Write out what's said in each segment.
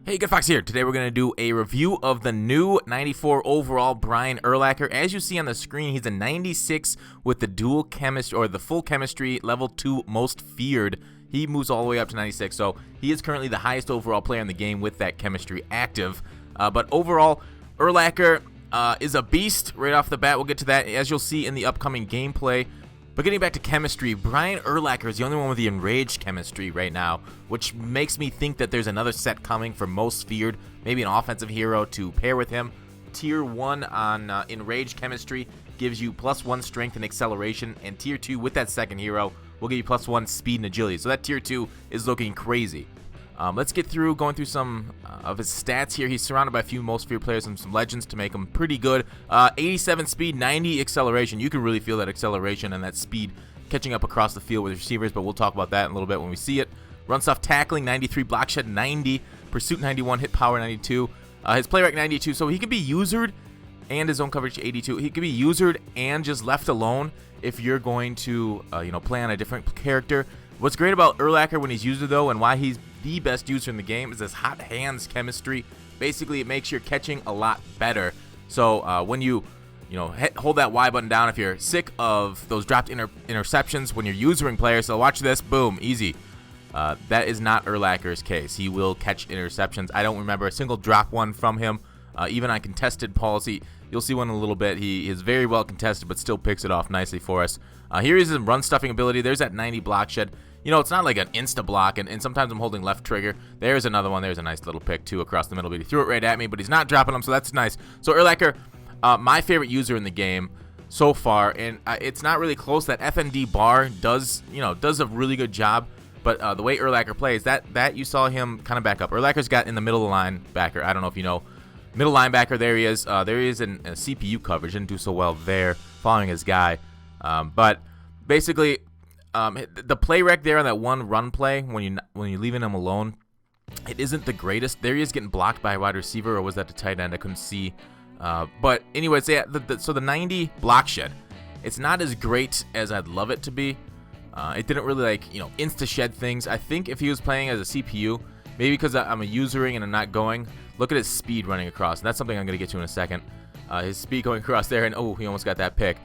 Hey, Good Fox here. Today we're going to do a review of the new 94 overall Brian Urlacher. As you see on the screen, he's a 96 with the dual chemistry, or the full chemistry, level 2 most feared. He moves all the way up to 96, so he is currently the highest overall player in the game with that chemistry active. But overall, Urlacher is a beast right off the bat. We'll get to that as you'll see in the upcoming gameplay. But getting back to chemistry, Brian Urlacher is the only one with the enraged chemistry right now, which makes me think that there's another set coming for most feared, maybe an offensive hero to pair with him. Tier 1 on enraged chemistry gives you +1 strength and acceleration, and Tier 2 with that second hero will give you +1 speed and agility. So that Tier 2 is looking crazy. Let's get through going through some of his stats here. He's surrounded by a few most feared players and some legends to make him pretty good. 87 speed, 90 acceleration. You can really feel that acceleration and that speed catching up across the field with receivers, but we'll talk about that in a little bit when we see it. Run stuff tackling, 93, block shed 90, pursuit 91, hit power 92. His play rec 92, so he can be usered and his zone coverage 82. He can be usered and just left alone if you're going to play on a different character. What's great about Urlacher when he's user though, and why he's the best user in the game, is this hot hands chemistry. Basically, it makes your catching a lot better. So when you hold that Y button down, if you're sick of those dropped interceptions when you're usering players, so watch this, boom, easy. That is not Urlacher's case. He will catch interceptions. I don't remember a single drop one from him, even on contested policy. You'll see one in a little bit. He is very well contested, but still picks it off nicely for us. Here is his run stuffing ability. There's that 90 block shed. It's not like an insta block, and sometimes I'm holding left trigger. There's another one. There's a nice little pick, too, across the middle. But he threw it right at me, but he's not dropping them, so that's nice. So Urlacher, my favorite user in the game so far, and it's not really close. That FND bar does a really good job, but the way Urlacher plays, that you saw him kind of back up. Urlacher's got in the middle linebacker. I don't know if you know. Middle linebacker, there he is. There he is in a CPU coverage. Didn't do so well there, following his guy. But basically, the play rec there on that one run play, when you're leaving him alone, it isn't the greatest. There he is getting blocked by a wide receiver, or was that the tight end? I couldn't see. But anyways, yeah, so the 90 block shed, it's not as great as I'd love it to be. It didn't really insta shed things. I think if he was playing as a CPU, maybe because I'm a usering and I'm not going. Look at his speed running across. And that's something I'm going to get to in a second. His speed going across there, and oh, he almost got that pick.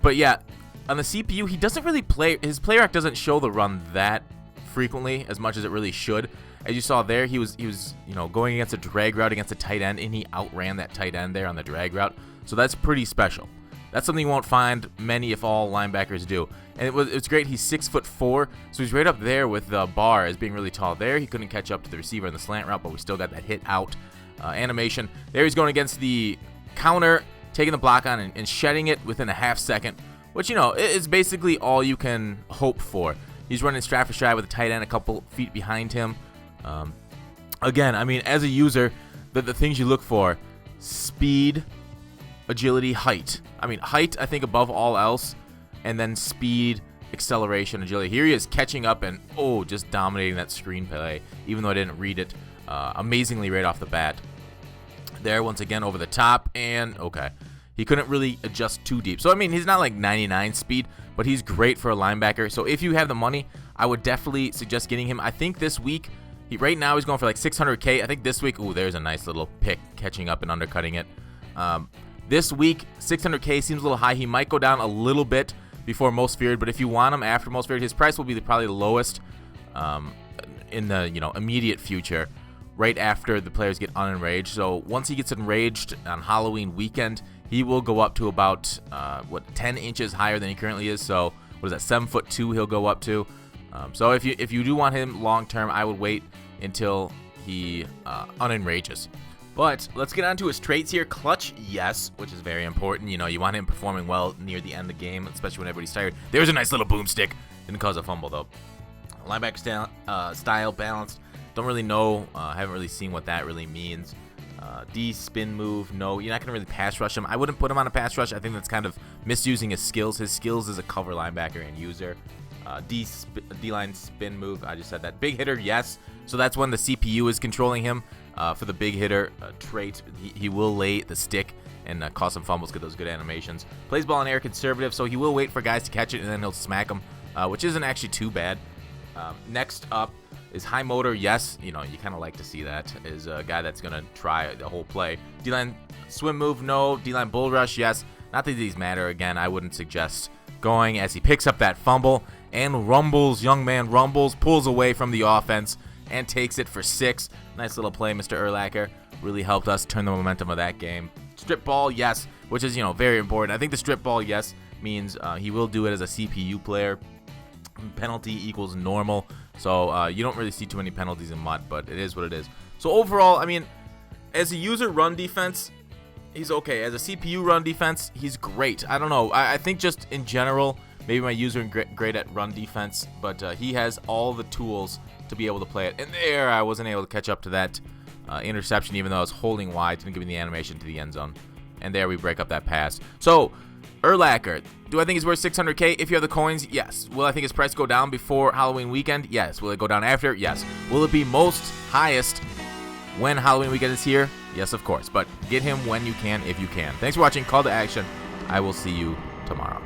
But yeah, on the CPU, he doesn't really play. His play rec doesn't show the run that frequently as much as it really should. As you saw there, he was going against a drag route against a tight end, and he outran that tight end there on the drag route. So that's pretty special. That's something you won't find many, if all, linebackers do. And it's great. He's 6'4", so he's right up there with the bar as being really tall. There, he couldn't catch up to the receiver in the slant route, but we still got that hit out animation. There he's going against the counter, taking the block on and shedding it within a half second, which, is basically all you can hope for. He's running strap for strap with a tight end a couple feet behind him. Again, I mean, as a user, the things you look for: speed, agility, height. I mean, height, I think, above all else, and then speed, acceleration, agility. Here he is catching up and, just dominating that screenplay, even though I didn't read it amazingly right off the bat. There, once again, over the top, and okay. He couldn't really adjust too deep. So, I mean, he's not like 99 speed, but he's great for a linebacker. So, if you have the money, I would definitely suggest getting him. I think this week, right now he's going for like 600K. I think this week, there's a nice little pick, catching up and undercutting it. This week, 600K seems a little high. He might go down a little bit before most feared, but if you want him after most feared, his price will be probably the lowest in the immediate future, right after the players get unenraged. So once he gets enraged on Halloween weekend, he will go up to about 10 inches higher than he currently is. So what is that, 7'2" he'll go up to. So if you do want him long term, I would wait until he unenrages. But let's get on to his traits here. Clutch, yes, which is very important. You want him performing well near the end of the game, especially when everybody's tired. There's a nice little boomstick. Didn't cause a fumble, though. Linebacker style, balanced. Don't really know. Haven't really seen what that really means. D, spin move, no. You're not going to really pass rush him. I wouldn't put him on a pass rush. I think that's kind of misusing his skills. His skills as a cover linebacker and user. D-line spin move, I just said that. Big hitter, yes. So that's when the CPU is controlling him. For the big hitter trait, he will lay the stick and cause some fumbles, get those good animations. Plays ball in air, conservative, so he will wait for guys to catch it, and then he'll smack them, which isn't actually too bad. Next up Is high motor? Yes. You kind of like to see that. Is a guy that's going to try the whole play. D-line swim move? No. D-line bull rush? Yes. Not that these matter. Again, I wouldn't suggest going, as he picks up that fumble and rumbles. Young man rumbles, pulls away from the offense, and takes it for 6. Nice little play, Mr. Urlacher. Really helped us turn the momentum of that game. Strip ball? Yes. Which is, very important. I think the strip ball, yes, means he will do it as a CPU player. Penalty equals normal. So you don't really see too many penalties in MUT, but it is what it is. So overall, I mean, as a user run defense, he's okay. As a CPU run defense, he's great. I don't know. I think just in general, maybe my user is great at run defense, but he has all the tools to be able to play it. And there, I wasn't able to catch up to that interception, even though I was holding wide. Didn't give me the animation to the end zone. And there we break up that pass. So, Urlacher, do I think he's worth 600K? If you have the coins, yes. Will I think his price go down before Halloween weekend? Yes. Will it go down after? Yes. Will it be most highest when Halloween weekend is here? Yes, of course. But get him when you can, if you can. Thanks for watching. Call to action. I will see you tomorrow.